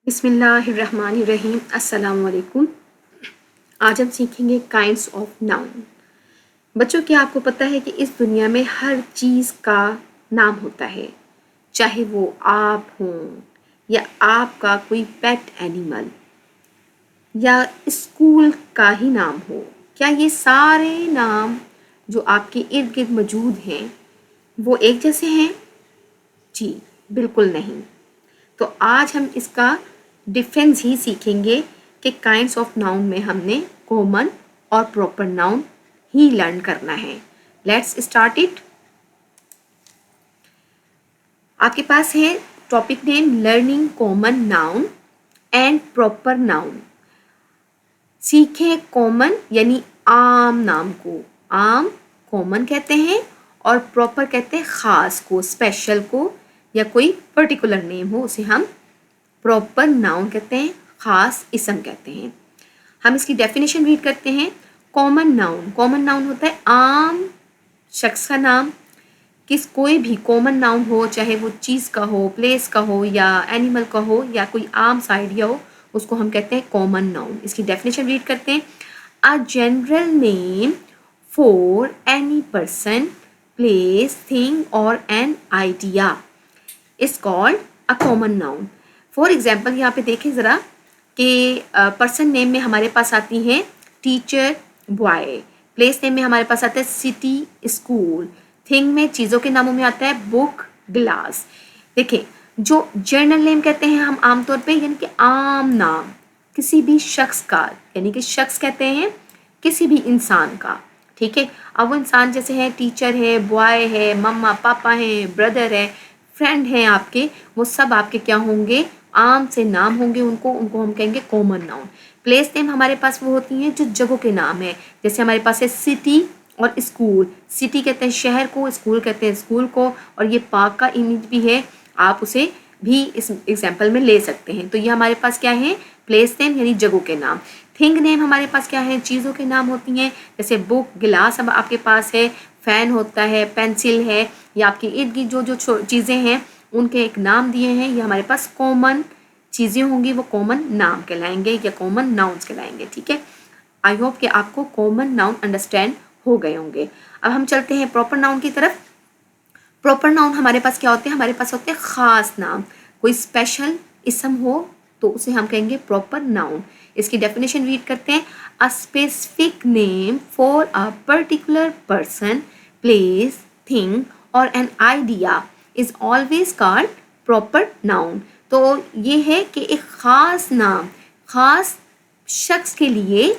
बिस्मिल्लाहिर्रहमानिर्रहीम अस्सलाम वालेकुम। आज हम सीखेंगे काइंड्स ऑफ नाउन। बच्चों, क्या आपको पता है कि इस दुनिया में हर चीज़ का नाम होता है, चाहे वो आप हों या आपका कोई पेट एनिमल या स्कूल का ही नाम हो। क्या ये सारे नाम जो आपके इर्द गिर्द मौजूद हैं वो एक जैसे हैं? जी बिल्कुल नहीं। तो आज हम इसका डिफरेंस ही सीखेंगे कि काइंड्स ऑफ नाउन में हमने कॉमन और प्रॉपर नाउन ही लर्न करना है। Let's start it. आपके पास है topic name learning common noun and proper noun. सीखें कॉमन यानी आम नाम को, आम कॉमन कहते हैं, और प्रॉपर कहते हैं खास को, स्पेशल को, या कोई पर्टिकुलर नेम हो उसे हम प्रॉपर नाउन कहते हैं, खास इसम कहते हैं। हम इसकी डेफिनेशन रीड करते हैं। कॉमन नाउन होता है आम शख्स का नाम। कोई भी कॉमन नाउन हो, चाहे वो चीज़ का हो, प्लेस का हो, या एनिमल का हो, या कोई आम सा आइडिया हो, उसको हम कहते हैं कॉमन नाउन। इसकी डेफिनेशन रीड करते हैं। A general name for any person, place, thing और an idea is called a common noun. For example यहाँ पे देखें ज़रा कि पर्सन नेम में हमारे पास आती हैं टीचर, बॉय। प्लेस नेम में हमारे पास आता है सिटी, स्कूल। थिंग में, चीज़ों के नामों में आता है बुक, ग्लास। देखें, जो जर्नल नेम कहते हैं हम आमतौर पे, यानी कि आम नाम किसी भी शख्स का, यानी कि शख्स कहते हैं किसी भी इंसान का। ठीक है, अब वो इंसान जैसे है टीचर है, बॉय है, मम्मा पापा हैं, ब्रदर है, फ्रेंड हैं आपके, वो सब आपके क्या होंगे, आम से नाम होंगे। उनको हम कहेंगे कॉमन नाउन। प्लेस नेम हमारे पास वो होती हैं जो जगहों के नाम है। जैसे हमारे पास है सिटी और स्कूल। सिटी कहते हैं शहर को, स्कूल कहते हैं स्कूल को, और ये पार्क का इमेज भी है, आप उसे भी इस एग्जाम्पल में ले सकते हैं। तो ये हमारे पास क्या है, प्लेस नेम यानी जगहों के नाम। थिंग नेम हमारे पास क्या है, चीज़ों के नाम होती हैं। जैसे बुक, गिलास अब आपके पास है, फैन होता है, पेंसिल है, या आपके इर्द गिर्द जो चीज़ें हैं उनके एक नाम दिए हैं। ये हमारे पास कॉमन चीज़ें होंगी, वो कॉमन नाम कहलाएंगे या कॉमन नाउन्स कहलाएंगे। ठीक है, आई होप कि आपको कॉमन नाउन अंडरस्टैंड हो गए होंगे। अब हम चलते हैं प्रॉपर नाउन की तरफ। प्रॉपर नाउन हमारे पास क्या होते हैं, हमारे पास होते हैं खास नाम। कोई स्पेशल इसम हो तो उसे हम कहेंगे प्रॉपर नाउन। इसकी डेफिनेशन रीड करते हैं। A specific name for a particular person, place, thing और an idea is always called proper noun. तो ये है कि एक ख़ास नाम ख़ास शख्स के लिए,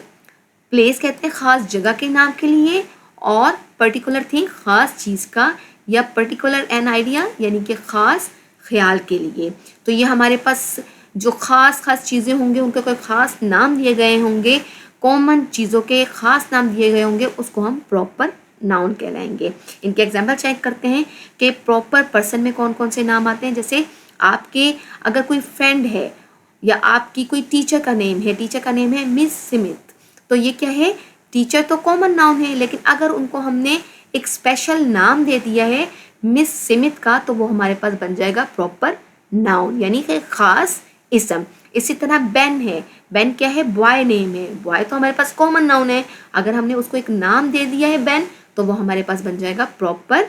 प्लेस कहते हैं ख़ास जगह के नाम के लिए, और पर्टिकुलर थिंग ख़ास चीज़ का, या पर्टिकुलर एन आइडिया यानी कि ख़ास ख्याल के लिए। तो ये हमारे पास जो ख़ास चीज़ें होंगे उनके कोई ख़ास नाम दिए गए होंगे, कॉमन चीज़ों के ख़ास नाम दिए गए होंगे, उसको हम प्रॉपर नाउन कहलाएंगे। इनके एग्जाम्पल चेक करते हैं कि प्रॉपर पर्सन में कौन कौन से नाम आते हैं। जैसे आपके अगर कोई फ्रेंड है, या आपकी कोई टीचर का नेम है, टीचर का नेम है मिस स्मिथ, तो ये क्या है, टीचर तो कॉमन नाउन है, लेकिन अगर उनको हमने एक स्पेशल नाम दे दिया है मिस स्मिथ का, तो वो हमारे पास बन जाएगा प्रॉपर नाउन, यानी कि खास इसम। इसी तरह बेन है, बेन क्या है, बॉय नेम है, बॉय तो हमारे पास कॉमन नाउन है, अगर हमने उसको एक नाम दे दिया है बेन, तो वो हमारे पास बन जाएगा proper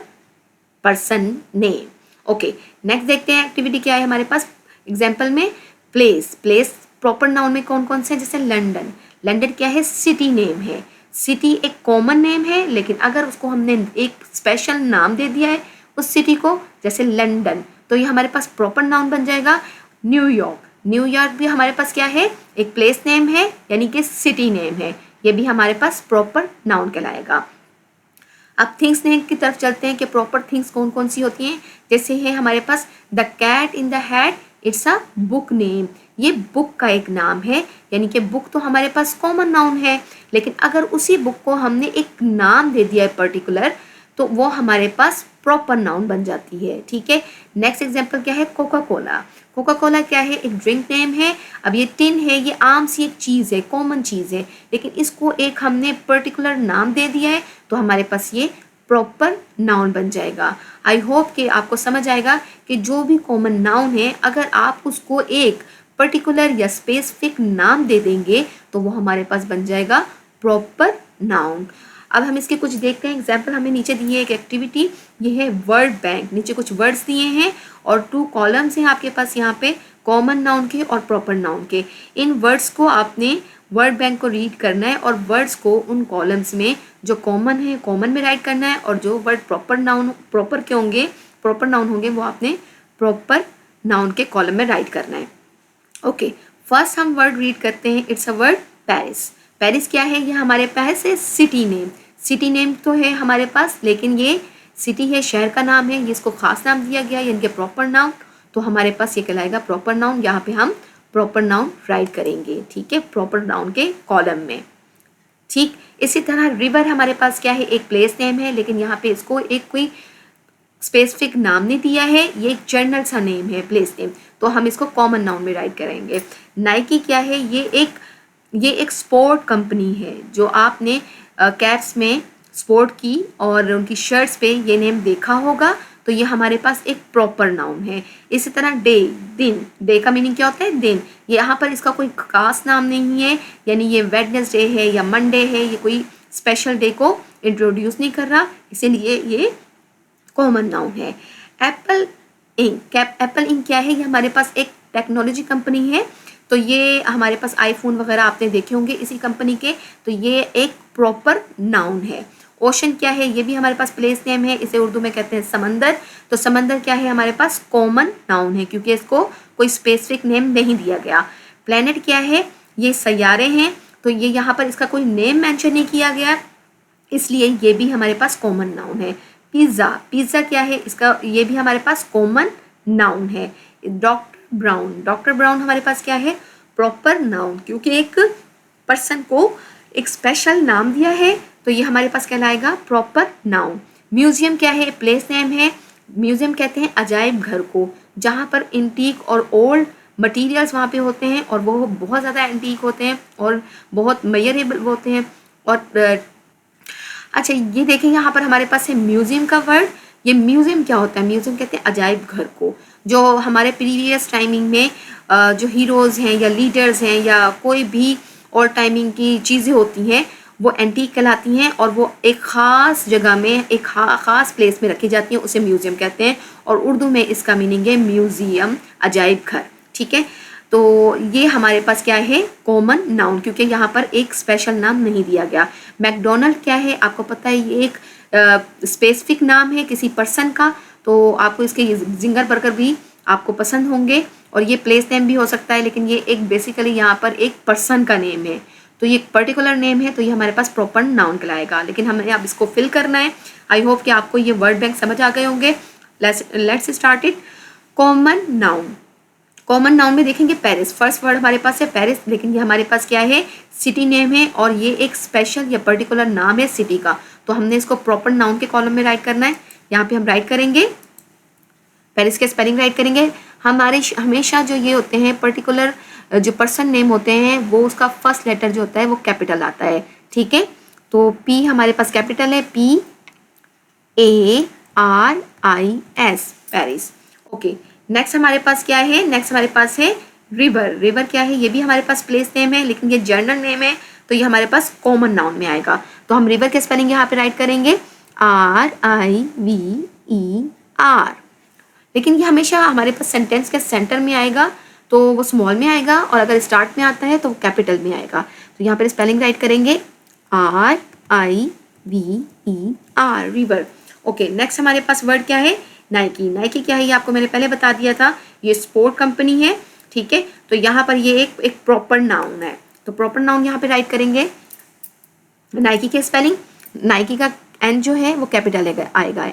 person name. Okay, next देखते हैं एक्टिविटी क्या है हमारे पास। एग्जाम्पल में प्लेस प्रॉपर नाउन में कौन कौन से हैं, जैसे लंदन। लंदन क्या है, सिटी नेम है। सिटी एक कॉमन नेम है, लेकिन अगर उसको हमने एक स्पेशल नाम दे दिया है उस सिटी को, जैसे लंदन, तो ये हमारे पास प्रॉपर नाउन बन जाएगा। न्यूयॉर्क भी हमारे पास क्या है, एक प्लेस नेम है, यानी कि सिटी नेम है, ये भी हमारे पास प्रॉपर नाउन कहलाएगा। अब थिंग्स नेम की तरफ चलते हैं कि प्रॉपर थिंग्स कौन कौन सी होती हैं। जैसे है हमारे पास the cat in the hat, it's a book name, ये बुक का एक नाम है, यानी कि बुक तो हमारे पास कॉमन नाउन है, लेकिन अगर उसी बुक को हमने एक नाम दे दिया है पर्टिकुलर, तो वो हमारे पास प्रॉपर नाउन बन जाती है। ठीक है, नेक्स्ट एग्जांपल क्या है, कोका कोला। कोका कोला क्या है, एक ड्रिंक नेम है। अब ये टिन है, ये आम सी एक चीज़ है, कॉमन चीज़ है, लेकिन इसको एक हमने पर्टिकुलर नाम दे दिया है, तो हमारे पास ये प्रॉपर नाउन बन जाएगा। आई होप कि आपको समझ आएगा कि जो भी कॉमन नाउन है, अगर आप उसको एक पर्टिकुलर या स्पेसिफिक नाम दे देंगे तो वो हमारे पास बन जाएगा प्रॉपर नाउन। अब हम इसके कुछ देखते हैं एग्जाम्पल। हमें नीचे दी है एक एक्टिविटी, ये है वर्ड बैंक। नीचे कुछ वर्ड्स दिए हैं और 2 कॉलम्स हैं आपके पास यहाँ पे, कॉमन नाउन के और प्रॉपर नाउन के। इन वर्ड्स को आपने वर्ड बैंक को रीड करना है और वर्ड्स को उन कॉलम्स में जो कॉमन है कॉमन में राइट करना है, और जो वर्ड प्रॉपर नाउन प्रॉपर के होंगे प्रॉपर नाउन होंगे वो आपने प्रॉपर नाउन के कॉलम में राइट करना है। ओके, फर्स्ट हम वर्ड रीड करते हैं। It's a word Paris. Paris क्या है? ये हमारे पास है सिटी नेम। सिटी नेम तो है हमारे पास, लेकिन ये सिटी है, शहर का नाम है, ये इसको खास नाम दिया गया यानी कि प्रॉपर नाउन। तो हमारे पास ये कहलाएगा प्रॉपर नाउन। यहाँ पे हम प्रॉपर नाउन राइट करेंगे, ठीक है, प्रॉपर नाउन के कॉलम में। ठीक इसी तरह रिवर हमारे पास क्या है? एक प्लेस नेम है, लेकिन यहाँ पे इसको एक कोई स्पेसिफिक नाम नहीं दिया है, ये एक जनरल सा नेम है, प्लेस नेम, तो हम इसको कॉमन नाउन में राइट करेंगे। नाइकी क्या है? ये एक स्पोर्ट कंपनी है। जो आपने कैप्स में स्पोर्ट की और उनकी शर्ट्स पे ये नेम देखा होगा, तो ये हमारे पास एक प्रॉपर नाउन है। इसी तरह डे, दिन, डे का मीनिंग क्या होता है? दिन। ये यहाँ पर इसका कोई खास नाम नहीं है, यानी ये वेडनेसडे है या मंडे है, ये कोई स्पेशल डे को इंट्रोड्यूस नहीं कर रहा, इसीलिए ये कॉमन नाउन है। एप्पल इंक, एप्पल इंक क्या है? ये हमारे पास एक टेक्नोलॉजी कंपनी है, तो ये हमारे पास आईफोन वगैरह आपने देखे होंगे इसी कंपनी के, तो ये एक प्रॉपर नाउन है। ओशन क्या है? ये भी हमारे पास प्लेस नेम है, इसे उर्दू में कहते हैं समंदर। तो समंदर क्या है? हमारे पास कॉमन नाउन है, क्योंकि इसको कोई स्पेसिफिक नेम नहीं दिया गया। प्लैनेट क्या है? ये सैयारे हैं, तो ये यहाँ पर इसका कोई नेम मेंशन नहीं किया गया, इसलिए ये भी हमारे पास कॉमन नाउन है। पिज़्ज़ा, पिज़्ज़ा क्या है? इसका ये भी हमारे पास कॉमन नाउन है। डॉक्टर ब्राउन हमारे पास क्या है? प्रॉपर नाउन, क्योंकि एक पर्सन को एक स्पेशल नाम दिया है, तो ये हमारे पास कहलाएगा प्रॉपर नाउन। म्यूजियम क्या है? प्लेस नेम है। म्यूजियम कहते हैं अजायब घर को, जहाँ पर एंटीक और ओल्ड मटेरियल्स वहाँ पे होते हैं, और वो बहुत ज़्यादा एंटीक होते हैं और बहुत मेजरेबल होते हैं। और अच्छा, ये देखें यहाँ पर हमारे पास है म्यूजियम का वर्ड। ये म्यूजियम क्या होता है? म्यूजियम कहते हैं अजायब घर को। जो हमारे प्रीवियस टाइमिंग में जो हीरोज़ हैं या लीडर्स हैं या कोई भी और टाइमिंग की चीज़ें होती हैं, वो एंटीक कहलाती हैं, और वो एक ख़ास जगह में एक ख़ास प्लेस में रखी जाती हैं, उसे म्यूजियम कहते हैं। और उर्दू में इसका मीनिंग है म्यूज़ियम, अजायब घर, ठीक है। तो ये हमारे पास क्या है? कॉमन नाउन, क्योंकि यहाँ पर एक स्पेशल नाम नहीं दिया गया। मैकडोनल्ड क्या है? आपको पता है ये एक स्पेसिफिक नाम है किसी पर्सन का, तो आपको इसके जिंगर बर्गर भी आपको पसंद होंगे, और ये प्लेस नेम भी हो सकता है, लेकिन ये एक बेसिकली यहाँ पर एक पर्सन का नेम है, तो ये एक पर्टिकुलर नेम है, तो ये हमारे पास प्रॉपर नाउन कहलाएगा। लेकिन हमें अब इसको फिल करना है। आई होप कि आपको ये वर्ड बैंक समझ आ गए होंगे। Let's start it. Common noun, common noun में देखेंगे पेरिस, फर्स्ट वर्ड हमारे पास है पेरिस, लेकिन ये हमारे पास क्या है? सिटी नेम है, और ये एक स्पेशल या पर्टिकुलर नाम है सिटी का, तो हमने इसको प्रॉपर नाउन के कॉलम में राइट करना है। यहाँ पे हम राइट करेंगे पेरिस के स्पेलिंग राइट करेंगे। हमारे हमेशा जो ये होते हैं पर्टिकुलर जो पर्सन नेम होते हैं, वो उसका फर्स्ट लेटर जो होता है वो कैपिटल आता है, ठीक है। तो पी हमारे पास कैपिटल है, PARIS, पेरिस। ओके, नेक्स्ट हमारे पास क्या है? नेक्स्ट हमारे पास है रिवर। रिवर क्या है? ये भी हमारे पास प्लेस नेम है, लेकिन ये जनरल नेम है, तो ये हमारे पास कॉमन नाउन में आएगा। तो हम रिवर के स्पेलिंग यहाँ पे राइट करेंगे RIVER, लेकिन ये हमेशा हमारे पास सेंटेंस के सेंटर में आएगा, तो वो स्मॉल में आएगा, और अगर स्टार्ट में आता है तो वो कैपिटल में आएगा। तो यहाँ पर स्पेलिंग राइट करेंगे RIVER, रिवर। ओके, नेक्स्ट हमारे पास वर्ड क्या है? नाइकी। नाइकी क्या है? ये आपको मैंने पहले बता दिया था, ये स्पोर्ट कंपनी है, ठीक है। तो यहाँ पर ये एक प्रॉपर नाउन है, तो प्रॉपर नाउन यहाँ पे राइट करेंगे। नाइकी के स्पेलिंग, नाइकी का N जो है वो कैपिटल आएगा,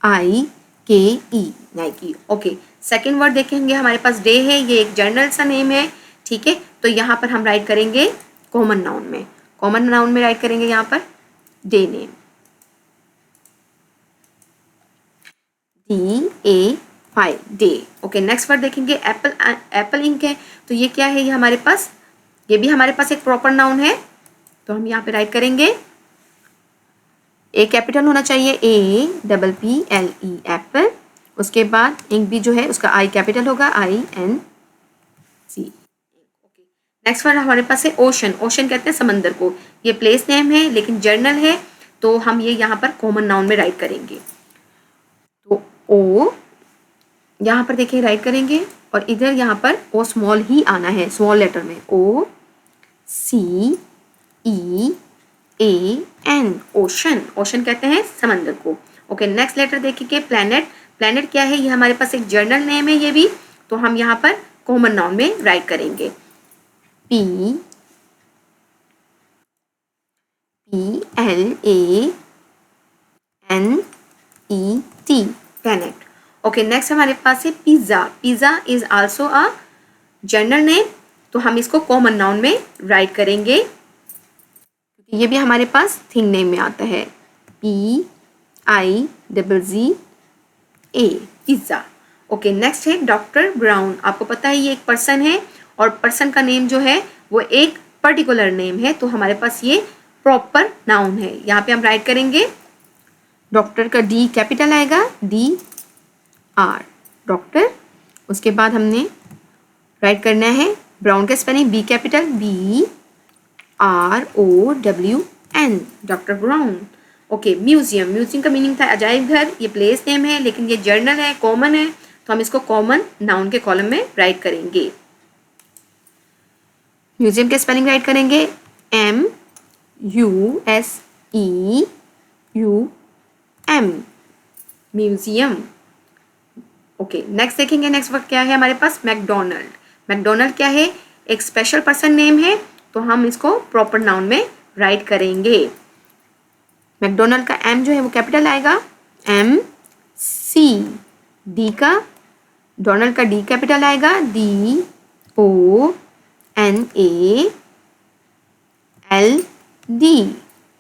NIKE, Nike. Okay, second word देखेंगे हमारे पास डे है, ये एक जनरल सा नेम है, ठीक है। तो यहाँ पर हम राइट करेंगे कॉमन नाउन में, कॉमन नाउन में राइट करेंगे यहाँ per day name, DAY, day. Okay, next word देखेंगे एप्पल। एप्पल इंक है, तो ये क्या है? ये हमारे पास, ये भी हमारे पास एक प्रॉपर नाउन है, तो हम यहाँ पे राइट करेंगे, ए कैपिटल होना चाहिए, APPLE, एप्पल। उसके बाद इंक भी जो है उसका I कैपिटल होगा, IN, C. Okay, next word हमारे पास है ओशन। ओशन कहते हैं समंदर को। ये प्लेस नेम है लेकिन जर्नल है, तो हम ये यहाँ पर कॉमन नाउन में राइट करेंगे। तो ओ यहाँ पर देखिए राइट करेंगे और इधर यहाँ पर ओ स्मॉल ही आना है, स्मॉल लेटर में। ओ सी ई ए एन, ओशन। ओशन कहते हैं समंदर को। ओके, नेक्स्ट लेटर देखिए प्लैनेट। प्लैनेट क्या है? ये हमारे पास एक जर्नल नेम है ये भी, तो हम यहाँ पर कॉमन नाउन में राइट करेंगे। P L A N E T, planet. Okay, next हमारे पास है pizza. Pizza is also a general name, तो हम इसको कॉमन नाउन में राइट करेंगे क्योंकि ये भी हमारे पास थिंग नेम में आता है। PIZZA, pizza. ओके, नेक्स्ट है डॉक्टर ब्राउन। आपको पता है ये एक पर्सन है और पर्सन का नेम जो है वो एक पर्टिकुलर नेम है, तो हमारे पास ये प्रॉपर नाउन है। यहाँ पे हम राइट करेंगे, डॉक्टर का डी कैपिटल आएगा, DR, डॉक्टर। उसके बाद हमने राइट करना है ब्राउन का spelling B capital, BROWN, doctor brown. Okay, museum. Museum का मीनिंग था अजायब घर। ये प्लेस नेम है लेकिन ये जर्नल है, कॉमन है, तो हम इसको कॉमन नाउन के कॉलम में राइट करेंगे। म्यूजियम के स्पेलिंग राइट करेंगे MUSEUM, म्यूजियम। ओके, नेक्स्ट देखेंगे। नेक्स्ट वर्ड क्या है हमारे पास? मैकडोनल्ड। मैकडोनल्ड क्या है? एक स्पेशल पर्सन नेम है, तो हम इसको प्रॉपर नाउन में राइट करेंगे। मैकडोनल्ड का M जो है वो कैपिटल आएगा, MC। डी का, डोनल्ड का D कैपिटल आएगा, DONALD।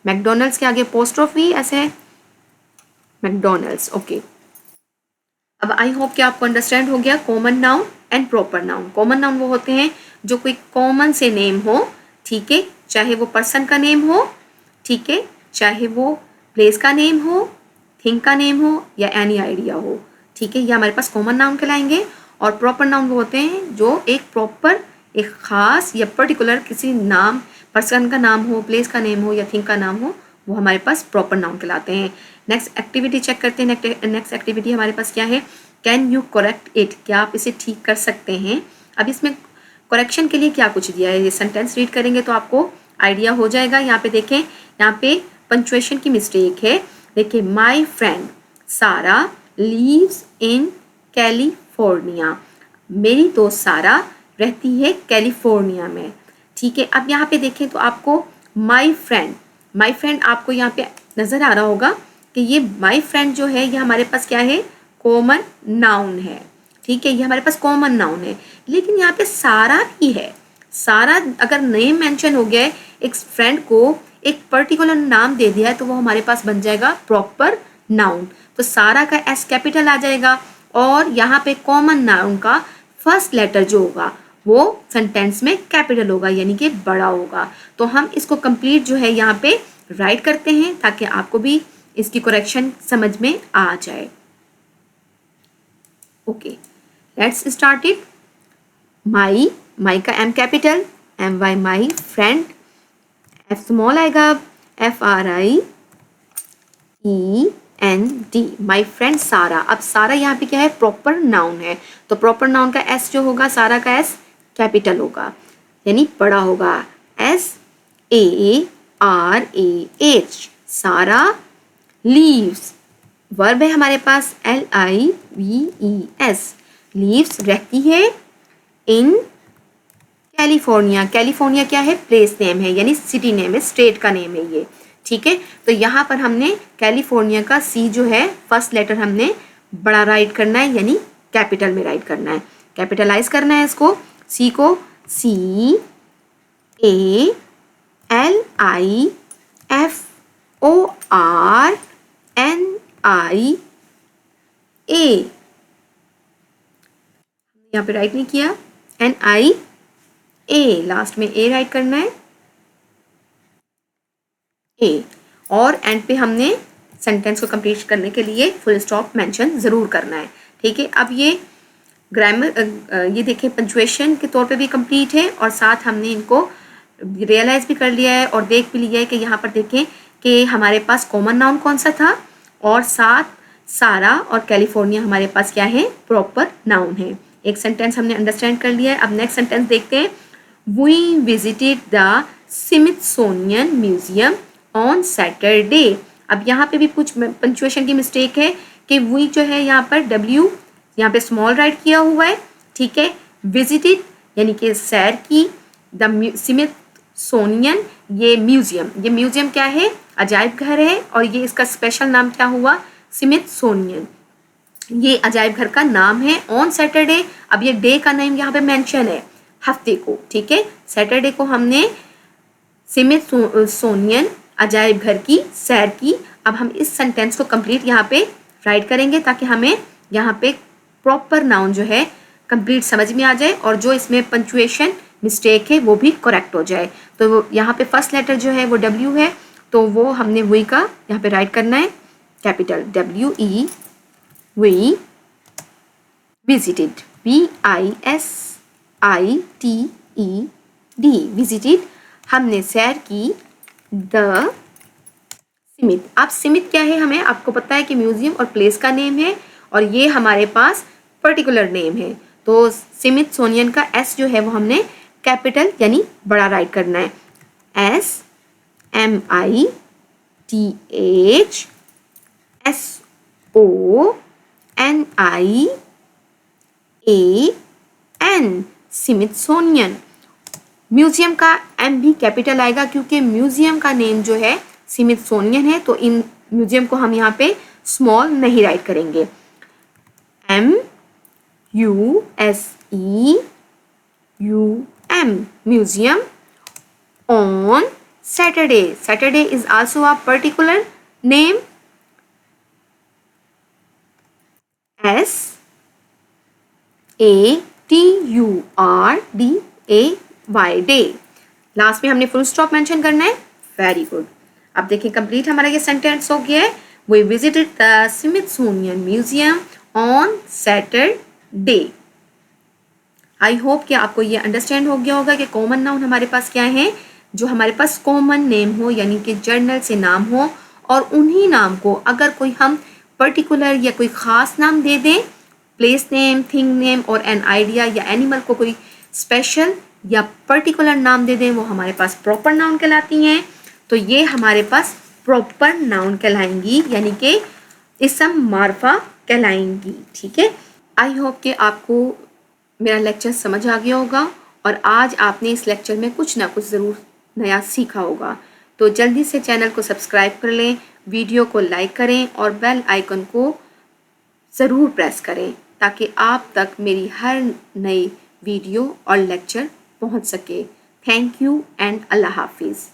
मैकडोनल्ड्स के आगे पोस्ट्रोफी ऐसे है, मैकडोनल्ड्स। ओके, अब आई होप कि आपको अंडरस्टैंड हो गया common noun and proper noun. Common noun वो होते हैं जो कोई कॉमन से नेम हो, ठीक है, चाहे वो पर्सन का नेम हो, ठीक है, चाहे वो प्लेस का नेम हो, थिंग का नेम हो या एनी आइडिया हो, ठीक है, ये हमारे पास कॉमन नाउन कहलाएंगे। और प्रॉपर नाउन वो होते हैं जो एक प्रॉपर, एक खास या पर्टिकुलर किसी नाम, पर्सन का नाम हो, प्लेस का नेम हो या थिंग का नाम हो, वो हमारे पास प्रॉपर नाउन कहलाते हैं। नेक्स्ट एक्टिविटी चेक करते हैं। नेक्स्ट एक्टिविटी हमारे पास क्या है? कैन यू करेक्ट इट, क्या आप इसे ठीक कर सकते हैं? अब इसमें करेक्शन के लिए क्या कुछ दिया है, ये सेंटेंस रीड करेंगे तो आपको आइडिया हो जाएगा। यहाँ पे देखें, यहाँ पे पंक्चुएशन की मिस्टेक है। देखिए, माई फ्रेंड सारा लीव्स इन कैलिफोर्निया, मेरी दोस्त सारा रहती है कैलिफोर्निया में, ठीक है। अब यहाँ पे देखें तो आपको माई फ्रेंड आपको यहाँ पे नज़र आ रहा होगा कि ये माई फ्रेंड जो है ये हमारे पास क्या है? कॉमन नाउन है, ठीक है, ये हमारे पास कॉमन नाउन है। लेकिन यहाँ पे सारा भी है। सारा अगर नेम मेंशन हो गया है, एक फ्रेंड को एक पर्टिकुलर नाम दे दिया है, तो वो हमारे पास बन जाएगा प्रॉपर नाउन। तो सारा का S कैपिटल आ जाएगा और यहाँ पे कॉमन नाउन का फर्स्ट लेटर जो होगा वो सेंटेंस में कैपिटल होगा, यानी कि बड़ा होगा। तो हम इसको कंप्लीट जो है यहाँ पे राइट करते हैं ताकि आपको भी इसकी करेक्शन समझ में आ जाए। Okay, let's start it. My का M capital, MY my friend, F small आएगा, FRIEND, माई फ्रेंड सारा। अब सारा यहाँ पे क्या है? प्रॉपर नाउन है, तो प्रॉपर नाउन का S जो होगा, सारा का S कैपिटल होगा यानी बड़ा होगा, SARAH, सारा। लीव्स वर्ब है हमारे पास, LIVES, लीव्स रहती है इन कैलिफोर्निया। कैलिफोर्निया क्या है? प्लेस नेम है यानी सिटी नेम है, स्टेट का नेम है ये, ठीक है। तो यहाँ पर हमने कैलिफोर्निया का C जो है फर्स्ट लेटर हमने बड़ा राइट करना है यानी कैपिटल में राइट करना है, कैपिटलाइज करना है इसको। C को CALIFORNIA, यहाँ पे राइट नहीं किया, NIA, लास्ट में A राइट करना है, A। और एंड पे हमने सेंटेंस को कंप्लीट करने के लिए फुल स्टॉप मेंशन ज़रूर करना है, ठीक है। अब ये ग्रामर ये देखें पंचुएशन के तौर पे भी कंप्लीट है और साथ हमने इनको रियलाइज़ भी कर लिया है और देख भी लिया है कि यहाँ पर देखें कि हमारे पास कॉमन नाउन कौन सा था और साथ सारा और कैलिफोर्निया हमारे पास क्या है, प्रॉपर नाउन है। एक सेंटेंस हमने अंडरस्टैंड कर लिया है। अब नेक्स्ट सेंटेंस देखते हैं। We visited the Smithsonian museum on Saturday. अब यहाँ पे भी कुछ पंचुएशन की मिस्टेक है कि वी जो है यहाँ पर डब्ल्यू यहाँ पे स्मॉल राइट किया हुआ है, ठीक है। विजिटेड यानी कि सैर की, द स्मिथसोनियन ये म्यूजियम क्या है, अजायब घर है और ये इसका स्पेशल नाम क्या हुआ, स्मिथसोनियन। ये अजायब घर का नाम है ऑन सैटरडे। अब ये डे का नेम यहाँ पे मेंशन है, हफ्ते को, ठीक है। सैटरडे को हमने स्मिथसोनियन अजायब घर की सैर की। अब हम इस सेंटेंस को कंप्लीट यहाँ पे राइट करेंगे ताकि हमें यहाँ पे प्रॉपर नाउन जो है कंप्लीट समझ में आ जाए और जो इसमें पंचुएशन मिस्टेक है वो भी करेक्ट हो जाए। तो यहाँ पे फर्स्ट लेटर जो है वो डब्ल्यू है, तो वो हमने वी का यहाँ पे राइट करना है, capital WE, we visited, VISITED, visited हमने सैर की। द स्मिथ, अब स्मिथ क्या है, हमें आपको पता है कि म्यूजियम और प्लेस का नेम है और ये हमारे पास पर्टिकुलर नेम है। तो स्मिथसोनियन का S जो है वो हमने कैपिटल यानी बड़ा राइट करना है, SMITHSONIAN, स्मिथसोनियन। म्यूजियम का M भी कैपिटल आएगा क्योंकि म्यूजियम का नेम जो है स्मिथसोनियन है, तो इन म्यूजियम को हम यहाँ पे स्मॉल नहीं राइट करेंगे। MUSEUM, museum on Saturday, Saturday is also a particular name, SATURDAY, day. Last में हमने फुल स्टॉप मेंशन करना है। Very good. अब देखिए कंप्लीट हमारा ये सेंटेंस हो गया है। We visited the Smithsonian museum on Saturday. I hope कि आपको ये अंडरस्टैंड हो गया होगा कि कॉमन नाउन हमारे पास क्या है, जो हमारे पास कॉमन नेम हो यानी कि जर्नल से नाम हो और उन्हीं नाम को अगर कोई हम पर्टिकुलर या कोई ख़ास नाम दे दें, प्लेस नेम, थिंग नेम और एन आइडिया या एनिमल को कोई स्पेशल या पर्टिकुलर नाम दे दें, वो हमारे पास प्रॉपर नाउन कहलाती हैं। तो ये हमारे पास प्रॉपर नाउन कहलाएंगी यानी कि इसम मार्फा कहलाएंगी, ठीक है। आई होप कि आपको मेरा लेक्चर समझ आ गया होगा और आज आपने इस लेक्चर में कुछ ना कुछ ज़रूर नया सीखा होगा। तो जल्दी से चैनल को सब्सक्राइब कर लें, वीडियो को लाइक करें और बेल आइकन को ज़रूर प्रेस करें ताकि आप तक मेरी हर नई वीडियो और लेक्चर पहुंच सके। थैंक यू एंड अल्लाह हाफिज़।